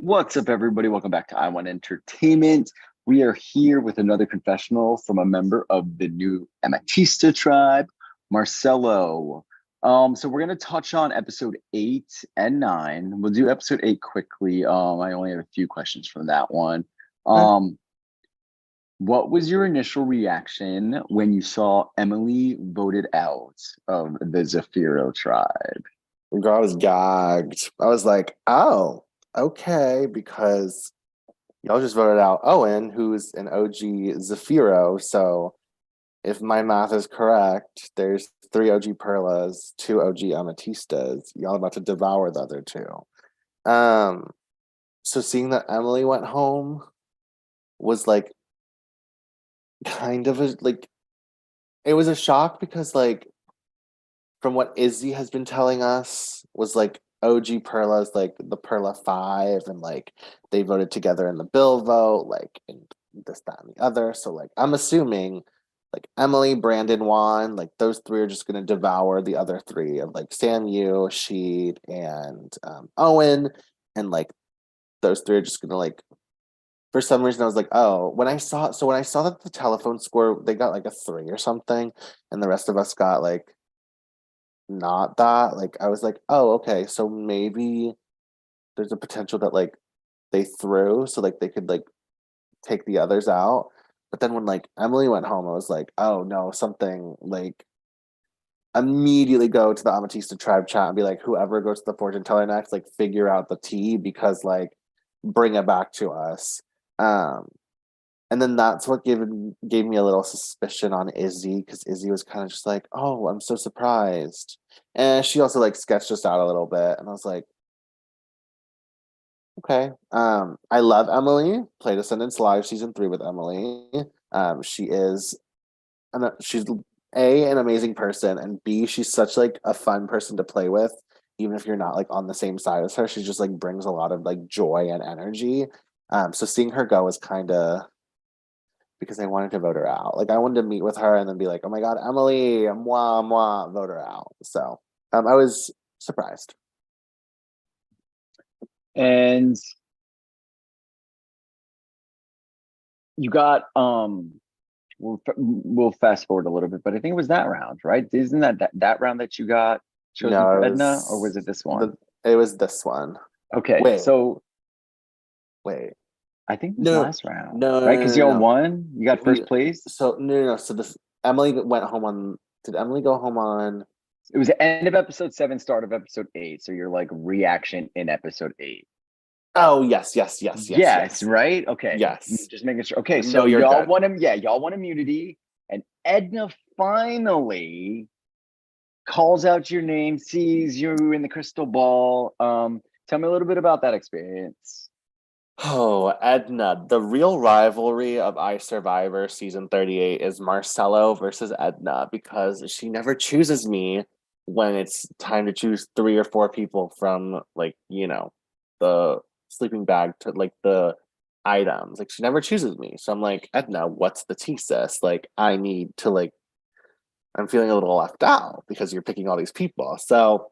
What's up, everybody? Welcome back to I Want Entertainment. We are here with another confessional from a member of the new Amatista tribe, Marcelo. So we're gonna touch on episode 8 and 9. We'll do episode 8 quickly. I only have a few questions from that one. Okay. What was your initial reaction when you saw Emily voted out of the Zafiro tribe? Girl, I was gagged. I was like, oh, okay, because y'all just voted out Owen, who's an OG Zafiro. So if my math is correct, there's 3 OG Perlas, 2 OG Amatistas. Y'all about to devour the other two. So seeing that Emily went home was like kind of it was a shock because from what Izzy has been telling us was like OG Perla's like the Perla Five, and like they voted together in the Bill vote, like in this, that, and the other. So like I'm assuming like Emily, Brandon, Juan, like those three are just gonna devour the other three of like Samu, Sheed, and Owen, and like those three are just gonna like for some reason I was like, oh, when I saw that the telephone score they got like a 3 or something, and the rest of us got like not that, like I was like, oh, okay, so maybe there's a potential that like they threw so like they could like take the others out. But then when like Emily went home, I was like, oh no, something like immediately go to the Amatista tribe chat and be like, whoever goes to the fortune teller next, like figure out the tea because like bring it back to us. Um and then that's what gave me a little suspicion on Izzy, because Izzy was kind of just like, "Oh, I'm so surprised," and she also like sketched us out a little bit, and I was like, "Okay." I love Emily. Play Descendants Live season 3 with Emily. She is, she's an amazing person, and B, she's such like a fun person to play with. Even if you're not like on the same side as her, she just like brings a lot of like joy and energy. So seeing her go was kind of because I wanted to vote her out. Like I wanted to meet with her and then be like, "Oh my God, Emily, moi moi, vote her out." So I was surprised. And you got we'll fast forward a little bit, but I think it was that round, right? Isn't that round that you got chosen No, for it Edna, or was was it this one? it was this one. Okay, Wait, so wait, I think it was no, last round, no, no, right? no, Because no, y'all no. won. You got We first place. so no, no, no. So this Emily went home on. Did Emily go home on? It was the end of episode 7, start of episode 8. So you're like reaction in episode 8. Oh yes, yes, yes, yes, Yes, yes, right. Okay, yes. just making sure. Okay, No, so you're y'all good. won him. Yeah, y'all won immunity, and Edna finally calls out your name, sees you in the crystal ball. Tell me a little bit about that experience. Oh, Edna. The real rivalry of iSurvivor season 38 is Marcelo versus Edna, because she never chooses me when it's time to choose 3 or 4 people from the sleeping bag to like the items. Like she never chooses me. So I'm like, Edna, what's the tea, sis? Like I need to like I'm feeling a little left out because you're picking all these people. So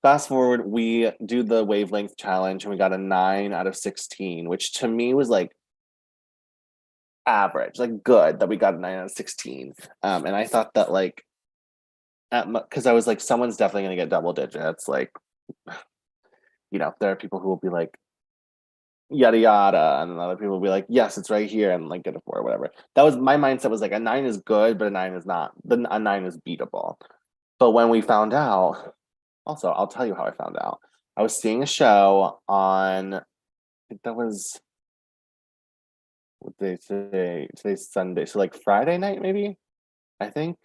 fast forward, we do the wavelength challenge and we got a 9 out of 16, which to me was like average, like good that we got a 9 out of 16. And I thought that like because I was like, someone's definitely gonna get double digits. Like, there are people who will be like yada yada, and other people will be like, yes, it's right here, and like get a 4 or whatever. That was my mindset, was like a 9 is good, but a 9 is not. A 9 is beatable. But when we found out, also, I'll tell you how I found out. I was seeing a show on, I think that was what day today. Today's Sunday, so like Friday night, maybe. I think,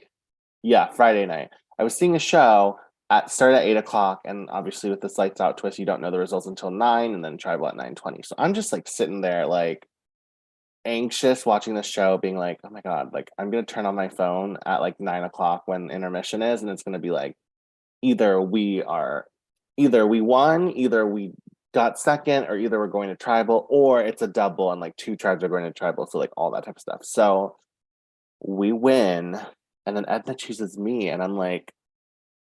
yeah, Friday night. I was seeing a show started at 8 o'clock, and obviously with this lights out twist, you don't know the results until 9, and then tribal at 9:20. So I'm just like sitting there, like anxious, watching the show, being like, oh my God, like I'm gonna turn on my phone at like 9 o'clock when intermission is, and it's gonna be like either we are either we won, either we got second, or either we're going to tribal, or it's a double and like 2 tribes are going to tribal. So like all that type of stuff. So we win, and then Edna chooses me, and I'm like,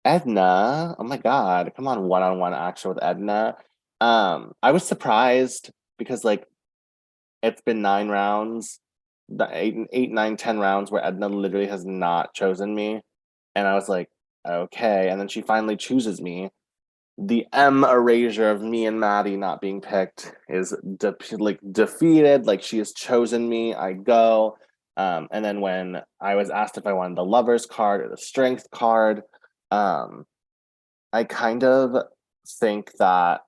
Edna, oh my God, come on one action with Edna. I was surprised because like it's been 9 rounds, the eight, 9, 10 rounds where Edna literally has not chosen me. And I was like, okay. And then she finally chooses me. The M erasure of me and Maddie not being picked is defeated. Like she has chosen me. I go. And then when I was asked if I wanted the lovers card or the strength card, um, I kind of think that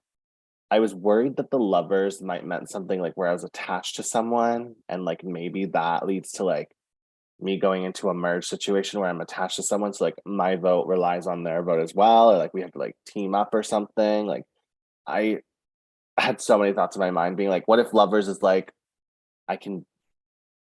I was worried that the lovers might meant something like where I was attached to someone, and like maybe that leads to like me going into a merge situation where I'm attached to someone. So like my vote relies on their vote as well, or like we have to like team up or something. Like I had so many thoughts in my mind being like, what if lovers is like I can,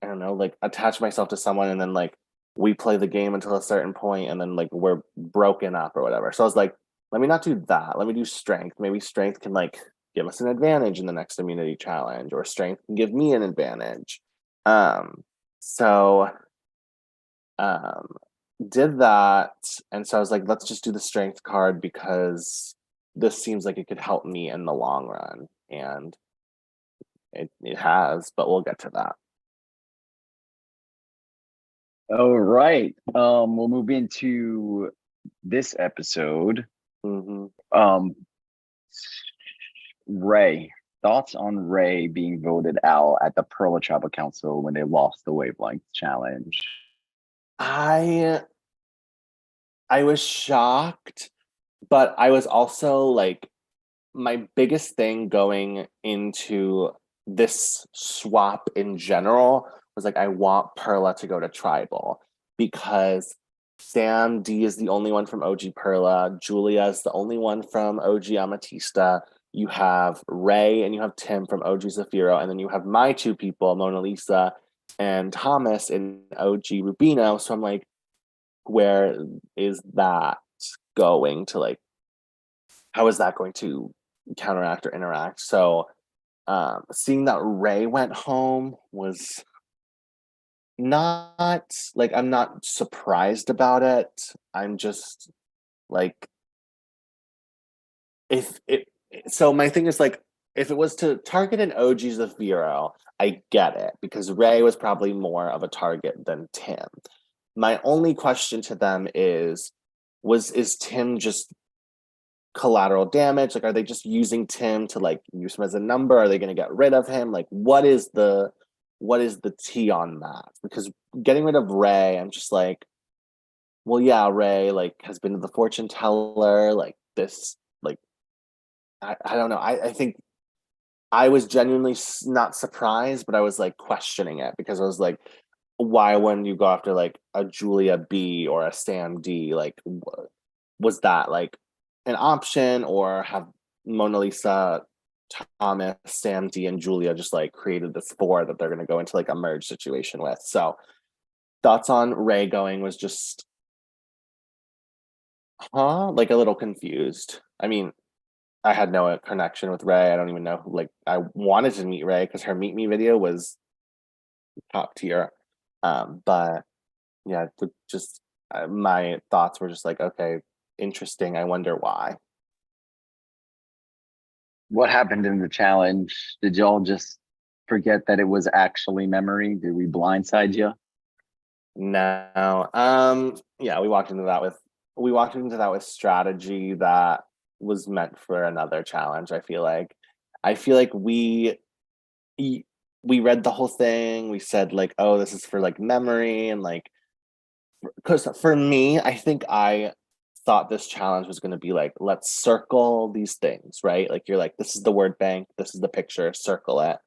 I don't know, like attach myself to someone and then like we play the game until a certain point and then like we're broken up or whatever. So I was like, let me not do that. Let me do strength. Maybe strength can like give us an advantage in the next immunity challenge, or strength can give me an advantage. So um did that, and so I was like, let's just do the strength card because this seems like it could help me in the long run, and it has, but we'll get to that. All right. We'll move into this episode. Hmm. Um, Ray. Thoughts on Ray being voted out at the Perla Tribal Council when they lost the Wavelength Challenge? I I was shocked, but I was also like, my biggest thing going into this swap in general was like, I want Perla to go to tribal because Sam D is the only one from OG Perla. Julia is the only one from OG Amatista. You have Ray and you have Tim from OG Zafiro, and then you have my two people, Mona Lisa and Thomas in OG Rubino. So I'm like, where is that going to like, how is that going to counteract or interact? So seeing that Ray went home was not like, I'm not surprised about it. I'm just like, if it, so my thing is like, if it was to target an OG Zafiro, I get it because Ray was probably more of a target than Tim. My only question to them is Tim just collateral damage? Like, are they just using Tim to like use him as a number? Are they going to get rid of him? Like, what is the tea on that? Because getting rid of Ray, I'm just like, well, yeah, Ray like has been the fortune teller. Like this, like I don't know. I think I was genuinely not surprised, but I was like questioning it because I was like, why wouldn't you go after like a Julia B or a Sam D? Like, was that like an option, or have Mona Lisa, Thomas, Sam D, and Julia just like created this four that they're going to go into like a merge situation with? So, thoughts on Ray going was just, huh? Like a little confused. I mean, I had no connection with Ray. I don't even know. Like, I wanted to meet Ray because her meet me video was top tier. But yeah, just my thoughts were just like, okay, interesting. I wonder why. What happened in the challenge? Did y'all just forget that it was actually memory? Did we blindside you? No, yeah, we walked into that with strategy that was meant for another challenge. I feel like we read the whole thing. We said like, oh, this is for like memory, and like, because for me, I think I thought this challenge was going to be like, let's circle these things, right? Like, you're like, this is the word bank, this is the picture, circle it,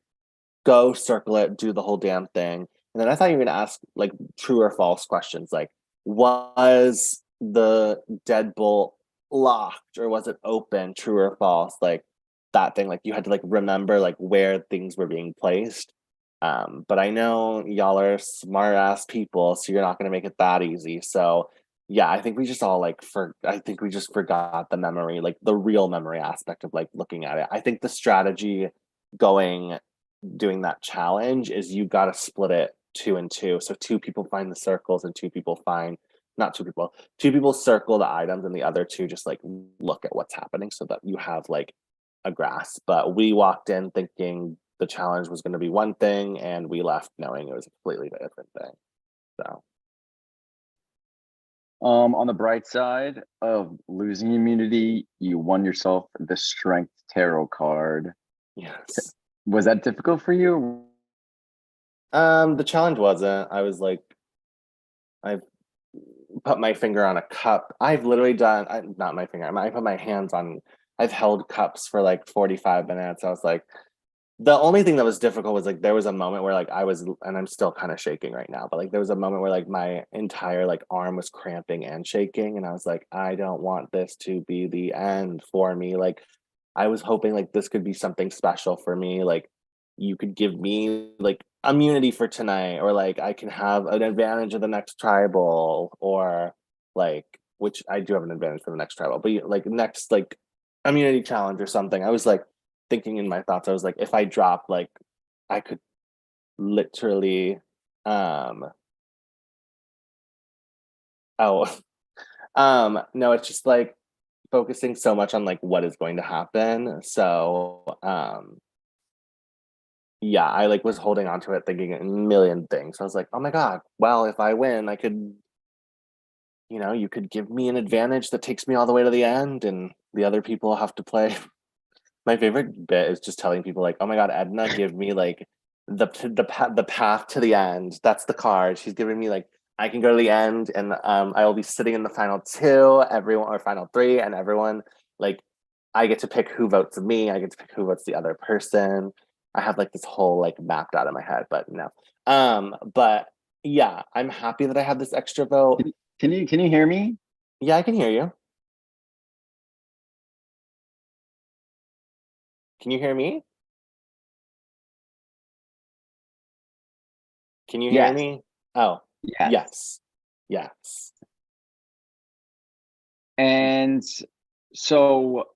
go circle it, do the whole damn thing. And then I thought you were going to ask like true or false questions, like, was the deadbolt locked or was it open, true or false? Like that thing, like you had to like remember like where things were being placed. But I know y'all are smart ass people, so you're not going to make it that easy. So yeah, I think we just all like I think we just forgot the memory, like the real memory aspect of like looking at it. I think the strategy going doing that challenge is you got to split it two and two. So two people find the circles and two people find, not two people circle the items and the other two just like look at what's happening so that you have like a grasp. But we walked in thinking the challenge was going to be one thing, and we left knowing it was a completely different thing. So On the bright side of losing immunity, you won yourself the Strength Tarot card. yes. Was that difficult for you? The challenge wasn't. I was like, I've put my finger on a cup. I've literally done not my finger. I put my hands on. I've held cups for like 45 minutes. I was like, the only thing that was difficult was like there was a moment where like I was, and I'm still kind of shaking right now, but like there was a moment where like my entire like arm was cramping and shaking, and I was like, I don't want this to be the end for me. Like I was hoping like this could be something special for me. Like you could give me like immunity for tonight, or like I can have an advantage of the next tribal, or like which I do have an advantage for the next tribal, but like next like immunity challenge or something. I was like thinking in my thoughts, I was like, if I drop, like I could literally oh no, it's just like focusing so much on like what is going to happen. So yeah, I like was holding on to it thinking a million things. I was like, oh my God, well, if I win, I could, you could give me an advantage that takes me all the way to the end, and the other people have to play. My favorite bit is just telling people like, oh my God, Edna, give me like the path to the end. That's the card. She's giving me like I can go to the end, and I will be sitting in the final two, everyone, or final three, and everyone like I get to pick who votes me. I get to pick who votes the other person. I have like this whole like mapped out in my head, but no. But yeah, I'm happy that I have this extra vote. Can you hear me? Yeah, I can hear you. Can you hear me? Can you hear Yes. me? Oh, Yes. yes. Yes. And so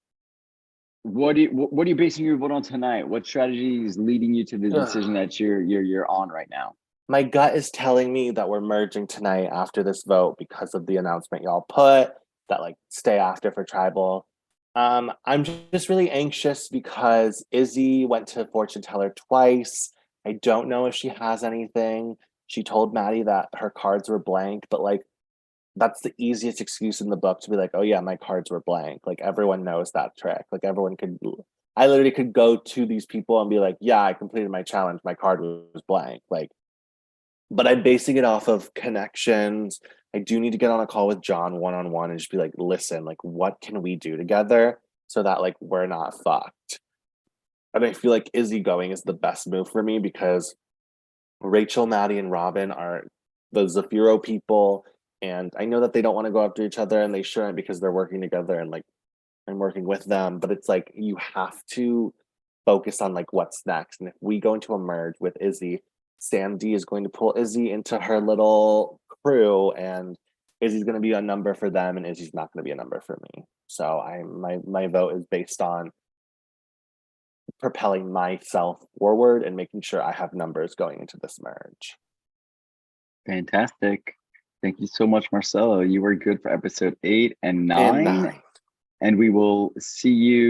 what are you basing your vote on tonight? What strategy is leading you to the decision Ugh. that you're on right now? My gut is telling me that we're merging tonight after this vote because of the announcement y'all put that like stay after for tribal. I'm just really anxious because Izzy went to fortune teller twice. I don't know if she has anything. She told Maddie that her cards were blank, but like that's the easiest excuse in the book to be like, oh yeah, my cards were blank. Like everyone knows that trick. Like everyone could, I literally could go to these people and be like, yeah, I completed my challenge. My card was blank. Like, but I'm basing it off of connections. I do need to get on a call with John one on one and just be like, listen, like, what can we do together so that like we're not fucked? And I feel like Izzy going is the best move for me because Rachel, Maddie, and Robin are the Zafiro people, and I know that they don't want to go after each other, and they shouldn't because they're working together, and like I'm working with them. But it's like you have to focus on like what's next. And if we go into a merge with Izzy, Sam D is going to pull Izzy into her little crew, and Izzy's going to be a number for them, and Izzy's not going to be a number for me. So my vote is based on propelling myself forward and making sure I have numbers going into this merge. Fantastic. Thank you so much, Marcelo. You were good for episode 8 and And 9, and we will see you